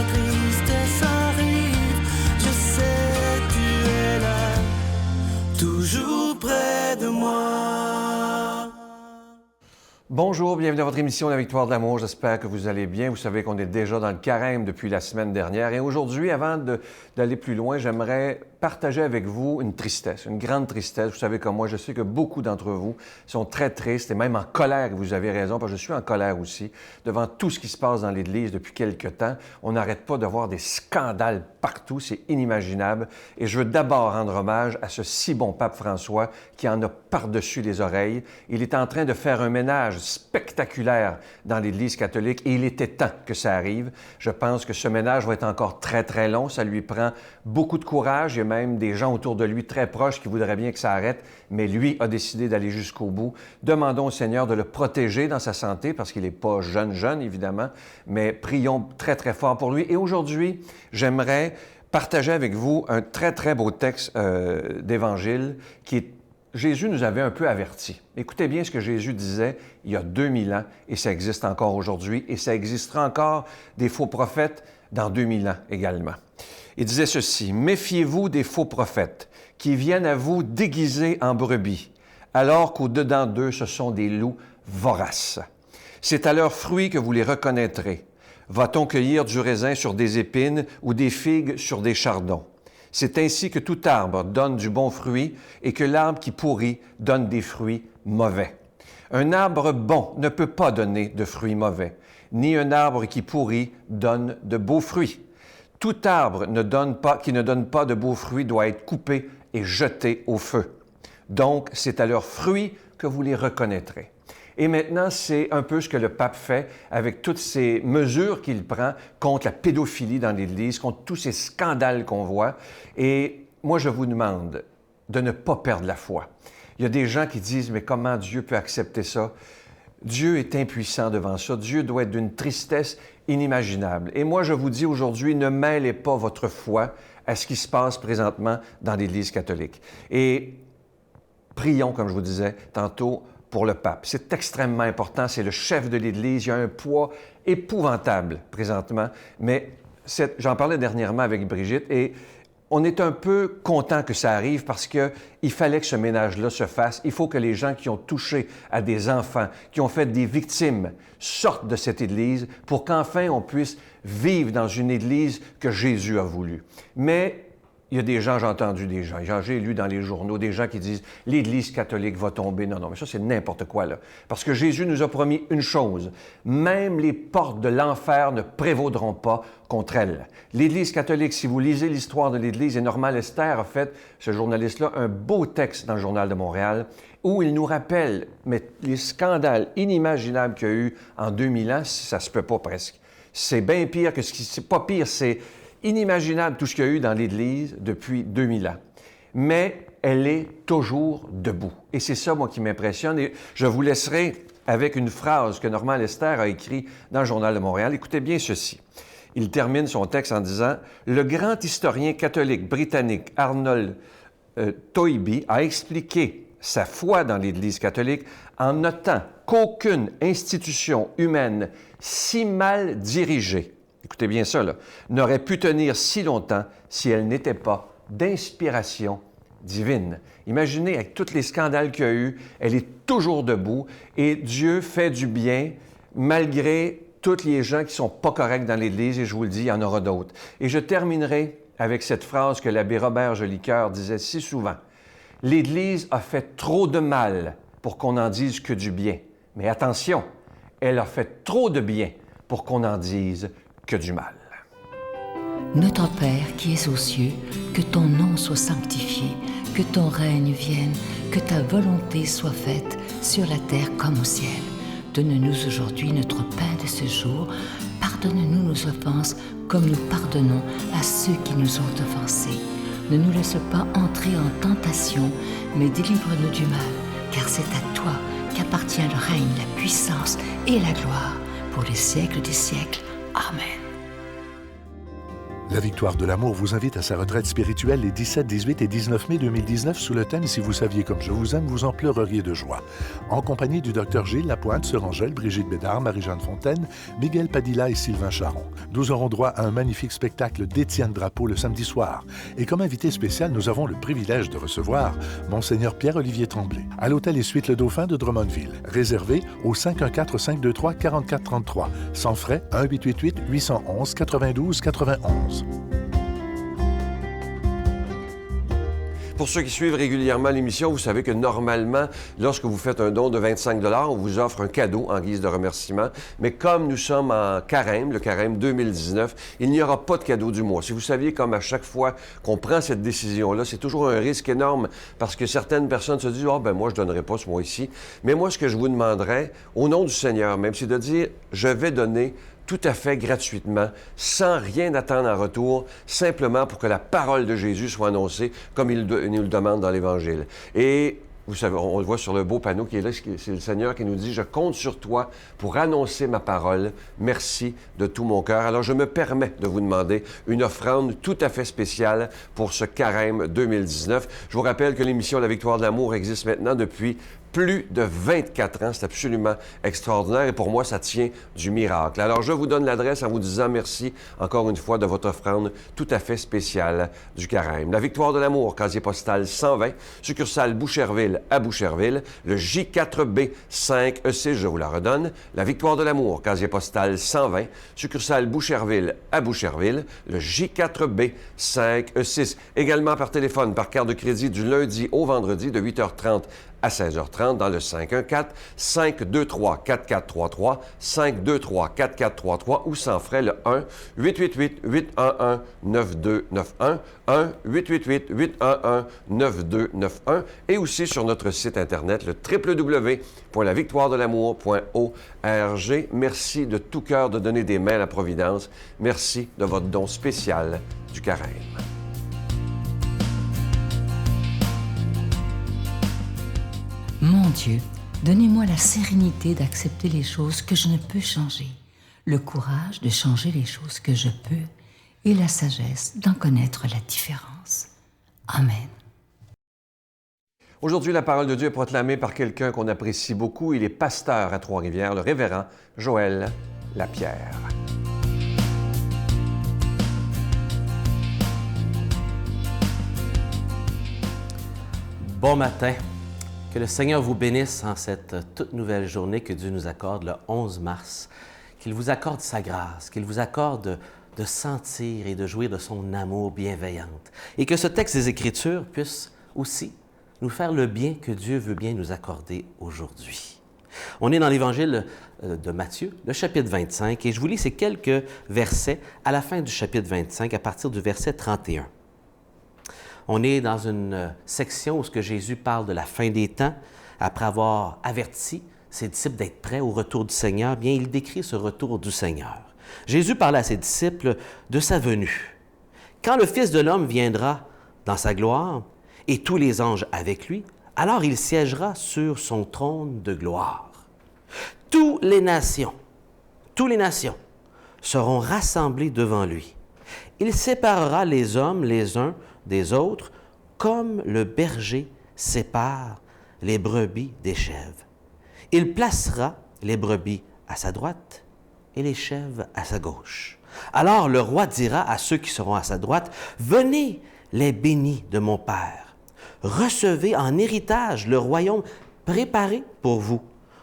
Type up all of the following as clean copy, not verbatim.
la tristesse arrive, je sais que tu es là, toujours près de moi. Bonjour, bienvenue à votre émission La Victoire de l'amour. J'espère que vous allez bien. Vous savez qu'on est déjà dans le carême depuis la semaine dernière. Et aujourd'hui, avant d'aller plus loin, j'aimerais partager avec vous une tristesse, une grande tristesse. Vous savez comme moi, je sais que beaucoup d'entre vous sont très tristes et même en colère. Vous avez raison, parce que je suis en colère aussi devant tout ce qui se passe dans l'Église depuis quelque temps. On n'arrête pas de voir des scandales partout. C'est inimaginable. Et je veux d'abord rendre hommage à ce si bon pape François qui en a par-dessus les oreilles. Il est en train de faire un ménage spectaculaire dans l'Église catholique et il était temps que ça arrive. Je pense que ce ménage va être encore très, très long. Ça lui prend beaucoup de courage. Il y a même des gens autour de lui très proches qui voudraient bien que ça arrête, mais lui a décidé d'aller jusqu'au bout. Demandons au Seigneur de le protéger dans sa santé parce qu'il n'est pas jeune, évidemment, mais prions très, très fort pour lui. Et aujourd'hui, j'aimerais partager avec vous un très, très beau texte d'Évangile qui est Jésus nous avait un peu avertis. Écoutez bien ce que Jésus disait il y a 2000 ans, et ça existe encore aujourd'hui, et ça existera encore des faux prophètes dans 2000 ans également. Il disait ceci: « Méfiez-vous des faux prophètes qui viennent à vous déguisés en brebis, alors qu'au-dedans d'eux, ce sont des loups voraces. C'est à leurs fruits que vous les reconnaîtrez. Va-t-on cueillir du raisin sur des épines ou des figues sur des chardons? C'est ainsi que tout arbre donne du bon fruit et que l'arbre qui pourrit donne des fruits mauvais. Un arbre bon ne peut pas donner de fruits mauvais, ni un arbre qui pourrit donne de beaux fruits. Tout arbre qui ne donne pas de beaux fruits doit être coupé et jeté au feu. Donc, c'est à leurs fruits que vous les reconnaîtrez. » Et maintenant, c'est un peu ce que le pape fait avec toutes ces mesures qu'il prend contre la pédophilie dans l'Église, contre tous ces scandales qu'on voit. Et moi, je vous demande de ne pas perdre la foi. Il y a des gens qui disent, mais comment Dieu peut accepter ça? Dieu est impuissant devant ça. Dieu doit être d'une tristesse inimaginable. Et moi, je vous dis aujourd'hui, ne mêlez pas votre foi à ce qui se passe présentement dans l'Église catholique. Et prions, comme je vous disais tantôt, pour le pape. C'est extrêmement important, c'est le chef de l'Église, il a un poids épouvantable présentement, mais j'en parlais dernièrement avec Brigitte et on est un peu content que ça arrive parce qu'il fallait que ce ménage-là se fasse. Il faut que les gens qui ont touché à des enfants, qui ont fait des victimes, sortent de cette Église pour qu'enfin on puisse vivre dans une Église que Jésus a voulu. Mais il y a des gens, j'ai entendu des gens, j'ai lu dans les journaux, des gens qui disent « l'Église catholique va tomber ». Non, mais ça, c'est n'importe quoi, là. Parce que Jésus nous a promis une chose, même les portes de l'enfer ne prévaudront pas contre elle. L'Église catholique, si vous lisez l'histoire de l'Église, et Normand Lester a fait, ce journaliste-là, un beau texte dans le Journal de Montréal, où il nous rappelle les scandales inimaginables qu'il y a eu en 2000 ans, ça se peut pas presque. C'est bien pire que ce qui... C'est pas pire, c'est inimaginable tout ce qu'il y a eu dans l'Église depuis 2000 ans. Mais elle est toujours debout. Et c'est ça, moi, qui m'impressionne. Et je vous laisserai avec une phrase que Normand Lester a écrite dans le Journal de Montréal. Écoutez bien ceci. Il termine son texte en disant « Le grand historien catholique britannique Arnold Toynbee a expliqué sa foi dans l'Église catholique en notant qu'aucune institution humaine si mal dirigée, écoutez bien ça, là, n'aurait pu tenir si longtemps si elle n'était pas d'inspiration divine. » Imaginez, avec tous les scandales qu'il y a eu, elle est toujours debout et Dieu fait du bien malgré tous les gens qui ne sont pas corrects dans l'Église, et je vous le dis, il y en aura d'autres. Et je terminerai avec cette phrase que l'abbé Robert Jolicoeur disait si souvent. « L'Église a fait trop de mal pour qu'on n'en dise que du bien. Mais attention, elle a fait trop de bien pour qu'on n'en dise que du mal. » Notre Père qui es aux cieux, que ton nom soit sanctifié, que ton règne vienne, que ta volonté soit faite sur la terre comme au ciel. Donne-nous aujourd'hui notre pain de ce jour. Pardonne-nous nos offenses comme nous pardonnons à ceux qui nous ont offensés. Ne nous laisse pas entrer en tentation, mais délivre-nous du mal, car c'est à toi qu'appartient le règne, la puissance et la gloire pour les siècles des siècles. Amen. La Victoire de l'amour vous invite à sa retraite spirituelle les 17, 18 et 19 mai 2019 sous le thème « Si vous saviez comme je vous aime, vous en pleureriez de joie ». En compagnie du Dr Gilles Lapointe, Sœur Angèle, Brigitte Bédard, Marie-Jeanne Fontaine, Miguel Padilla et Sylvain Charon. Nous aurons droit à un magnifique spectacle d'Étienne Drapeau le samedi soir. Et comme invité spécial, nous avons le privilège de recevoir Monseigneur Pierre-Olivier Tremblay à l'hôtel et suite Le Dauphin de Drummondville. Réservé au 514-523-4433. Sans frais, 1-888-811-92-91. Pour ceux qui suivent régulièrement l'émission, vous savez que normalement, lorsque vous faites un don de 25 $, on vous offre un cadeau en guise de remerciement. Mais comme nous sommes en carême, le carême 2019, il n'y aura pas de cadeau du mois. Si vous saviez, comme à chaque fois qu'on prend cette décision-là, c'est toujours un risque énorme parce que certaines personnes se disent « Ah, ben moi, je ne donnerai pas ce mois-ci. » Mais moi, ce que je vous demanderais, au nom du Seigneur même, c'est de dire « Je vais donner tout à fait gratuitement, sans rien attendre en retour, simplement pour que la parole de Jésus soit annoncée comme il nous le demande dans l'Évangile. » Et vous savez, on le voit sur le beau panneau qui est là, c'est le Seigneur qui nous dit « Je compte sur toi pour annoncer ma parole. Merci de tout mon cœur. » Alors, je me permets de vous demander une offrande tout à fait spéciale pour ce carême 2019. Je vous rappelle que l'émission La Victoire de l'amour existe maintenant depuis plus de 24 ans. C'est absolument extraordinaire et pour moi, ça tient du miracle. Alors, je vous donne l'adresse en vous disant merci encore une fois de votre offrande tout à fait spéciale du carême. La Victoire de l'amour, casier postal 120, succursale Boucherville à Boucherville, le J4B 5E6, je vous la redonne. La Victoire de l'amour, casier postal 120, succursale Boucherville à Boucherville, le J4B 5E6. Également par téléphone, par carte de crédit du lundi au vendredi de 8h30 à 16h30 dans le 514-523-4433, 523-4433 ou sans frais le 1-888-811-9291, 1-888-811-9291 et aussi sur notre site Internet, le www.lavictoiredelamour.org. Merci de tout cœur de donner des mains à la Providence. Merci de votre don spécial du carême. Mon Dieu, donnez-moi la sérénité d'accepter les choses que je ne peux changer, le courage de changer les choses que je peux et la sagesse d'en connaître la différence. Amen. Aujourd'hui, la parole de Dieu est proclamée par quelqu'un qu'on apprécie beaucoup. Il est pasteur à Trois-Rivières, le révérend Joël Lapierre. Bon matin. Que le Seigneur vous bénisse en cette toute nouvelle journée que Dieu nous accorde le 11 mars. Qu'il vous accorde sa grâce, qu'il vous accorde de sentir et de jouir de son amour bienveillante. Et que ce texte des Écritures puisse aussi nous faire le bien que Dieu veut bien nous accorder aujourd'hui. On est dans l'Évangile de Matthieu, le chapitre 25, et je vous lis ces quelques versets à la fin du chapitre 25, à partir du verset 31. On est dans une section où Jésus parle de la fin des temps. Après avoir averti ses disciples d'être prêts au retour du Seigneur, bien, il décrit ce retour du Seigneur. Jésus parle à ses disciples de sa venue. Quand le Fils de l'homme viendra dans sa gloire et tous les anges avec lui, alors il siégera sur son trône de gloire. Toutes les nations seront rassemblées devant lui. Il séparera les hommes les uns des autres, comme le berger sépare les brebis des chèvres. Il placera les brebis à sa droite et les chèvres à sa gauche. Alors le roi dira à ceux qui seront à sa droite, « Venez, les bénis de mon Père, recevez en héritage le royaume préparé pour vous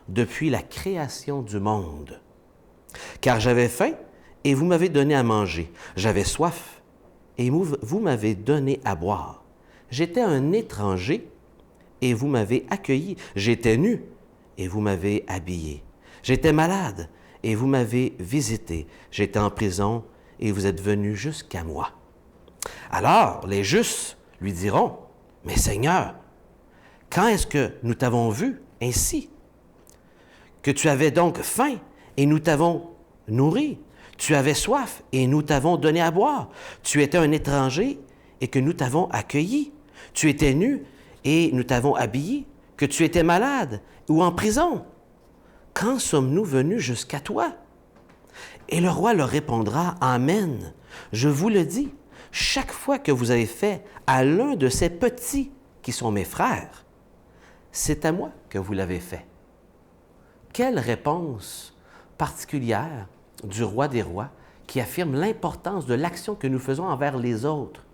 depuis la création du monde. Car j'avais faim et vous m'avez donné à manger, j'avais soif et vous m'avez donné à boire. J'étais un étranger, et vous m'avez accueilli. J'étais nu, et vous m'avez habillé. J'étais malade, et vous m'avez visité. J'étais en prison, et vous êtes venus jusqu'à moi. » Alors les justes lui diront, « Mais Seigneur, quand est-ce que nous t'avons vu ainsi? Que tu avais donc faim, et nous t'avons nourri. Tu avais soif et nous t'avons donné à boire. Tu étais un étranger et que nous t'avons accueilli. Tu étais nu et nous t'avons habillé. Que tu étais malade ou en prison. Quand sommes-nous venus jusqu'à toi? » Et le roi leur répondra, « Amen, Je vous le dis, chaque fois que vous avez fait à l'un de ces petits qui sont mes frères, c'est à moi que vous l'avez fait. » Quelle réponse particulière du roi des rois qui affirme l'importance de l'action que nous faisons envers les autres,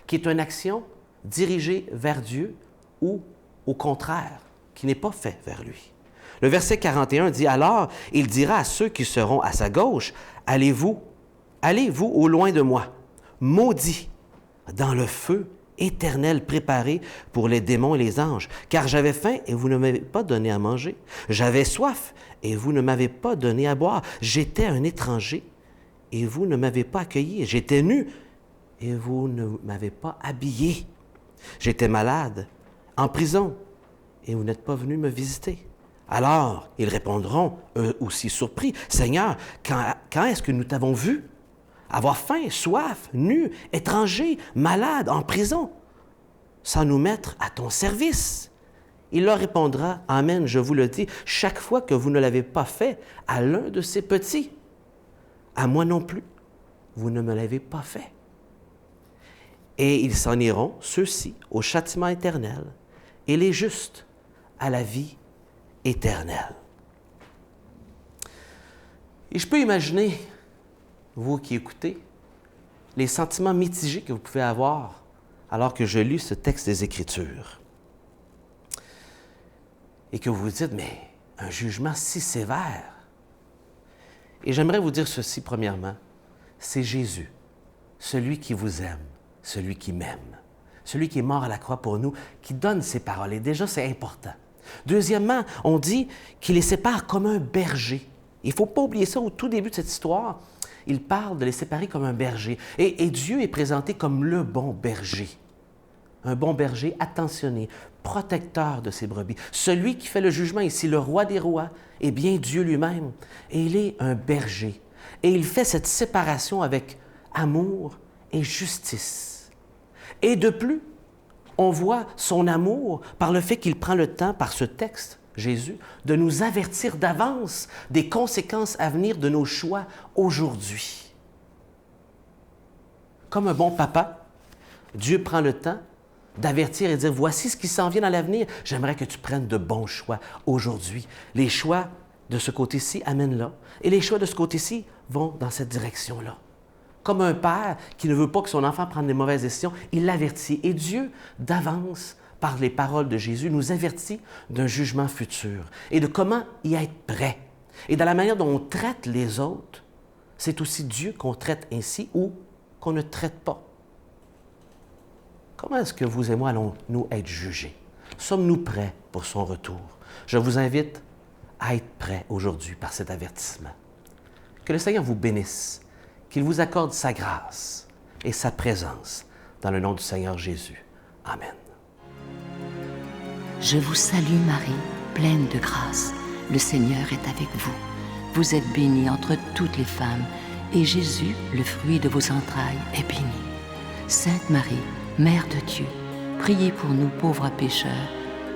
qui est une action dirigée vers Dieu ou, au contraire, qui n'est pas faite vers lui. Le verset 41 dit « Alors, il dira à ceux qui seront à sa gauche, « Allez-vous au loin de moi, maudits, dans le feu éternel préparé pour les démons et les anges, car j'avais faim et vous ne m'avez pas donné à manger. J'avais soif et vous ne m'avez pas donné à boire. J'étais un étranger et vous ne m'avez pas accueilli. J'étais nu et vous ne m'avez pas habillé. J'étais malade, en prison, et vous n'êtes pas venu me visiter. » Alors, ils répondront, eux aussi surpris, « Seigneur, quand est-ce que nous t'avons vu? Avoir faim, soif, nu, étranger, malade, en prison, sans nous mettre à ton service. » Il leur répondra, « Amen, je vous le dis, chaque fois que vous ne l'avez pas fait à l'un de ces petits, à moi non plus, vous ne me l'avez pas fait. » Et ils s'en iront, ceux-ci, au châtiment éternel, et les justes à la vie éternelle. Et je peux imaginer, vous qui écoutez, les sentiments mitigés que vous pouvez avoir alors que je lis ce texte des Écritures. Et que vous vous dites, mais un jugement si sévère. Et j'aimerais vous dire ceci premièrement, c'est Jésus, celui qui vous aime, celui qui m'aime, celui qui est mort à la croix pour nous, qui donne ses paroles. Et déjà, c'est important. Deuxièmement, on dit qu'il les sépare comme un berger. Il ne faut pas oublier ça au tout début de cette histoire. Il parle de les séparer comme un berger. Et Dieu est présenté comme le bon berger. Un bon berger attentionné, protecteur de ses brebis. Celui qui fait le jugement ici, le roi des rois, est bien Dieu lui-même. Et il est un berger. Et il fait cette séparation avec amour et justice. Et de plus, on voit son amour par le fait qu'il prend le temps, par ce texte, Jésus, de nous avertir d'avance des conséquences à venir de nos choix aujourd'hui. Comme un bon papa, Dieu prend le temps d'avertir et de dire, voici ce qui s'en vient dans l'avenir. J'aimerais que tu prennes de bons choix aujourd'hui. Les choix de ce côté-ci amènent là, et les choix de ce côté-ci vont dans cette direction-là. Comme un père qui ne veut pas que son enfant prenne des mauvaises décisions, il l'avertit. Et Dieu, d'avance, par les paroles de Jésus, nous avertit d'un jugement futur et de comment y être prêt. Et dans la manière dont on traite les autres, c'est aussi Dieu qu'on traite ainsi ou qu'on ne traite pas. Comment est-ce que vous et moi allons-nous être jugés? Sommes-nous prêts pour son retour? Je vous invite à être prêts aujourd'hui par cet avertissement. Que le Seigneur vous bénisse, qu'il vous accorde sa grâce et sa présence dans le nom du Seigneur Jésus. Amen. Je vous salue Marie, pleine de grâce. Le Seigneur est avec vous. Vous êtes bénie entre toutes les femmes, et Jésus, le fruit de vos entrailles, est béni. Sainte Marie, Mère de Dieu, priez pour nous pauvres pécheurs,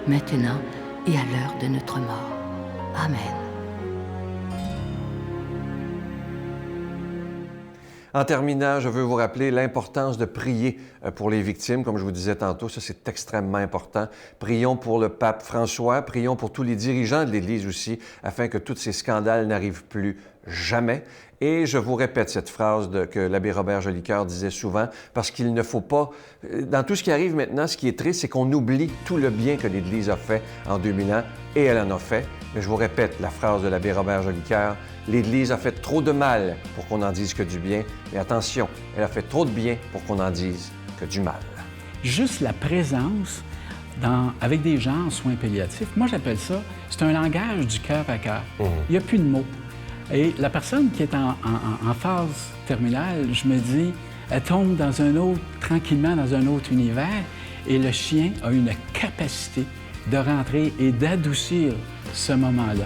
maintenant et à l'heure de notre mort. Amen. En terminant, je veux vous rappeler l'importance de prier pour les victimes. Comme je vous disais tantôt, ça c'est extrêmement important. Prions pour le pape François, prions pour tous les dirigeants de l'Église aussi, afin que tous ces scandales n'arrivent plus jamais. Et je vous répète cette phrase que l'abbé Robert Jolicoeur disait souvent, parce qu'il ne faut pas... Dans tout ce qui arrive maintenant, ce qui est triste, c'est qu'on oublie tout le bien que l'Église a fait en 2000 ans, et elle en a fait. Mais je vous répète la phrase de l'abbé Robert Jolicoeur, l'Église a fait trop de mal pour qu'on n'en dise que du bien, mais attention, elle a fait trop de bien pour qu'on n'en dise que du mal. Juste la présence avec des gens en soins palliatifs, moi j'appelle ça, c'est un langage du cœur à cœur. Il n'y a plus de mots. Et la personne qui est en phase terminale, je me dis, elle tombe tranquillement dans un autre univers, et le chien a une capacité de rentrer et d'adoucir ce moment-là.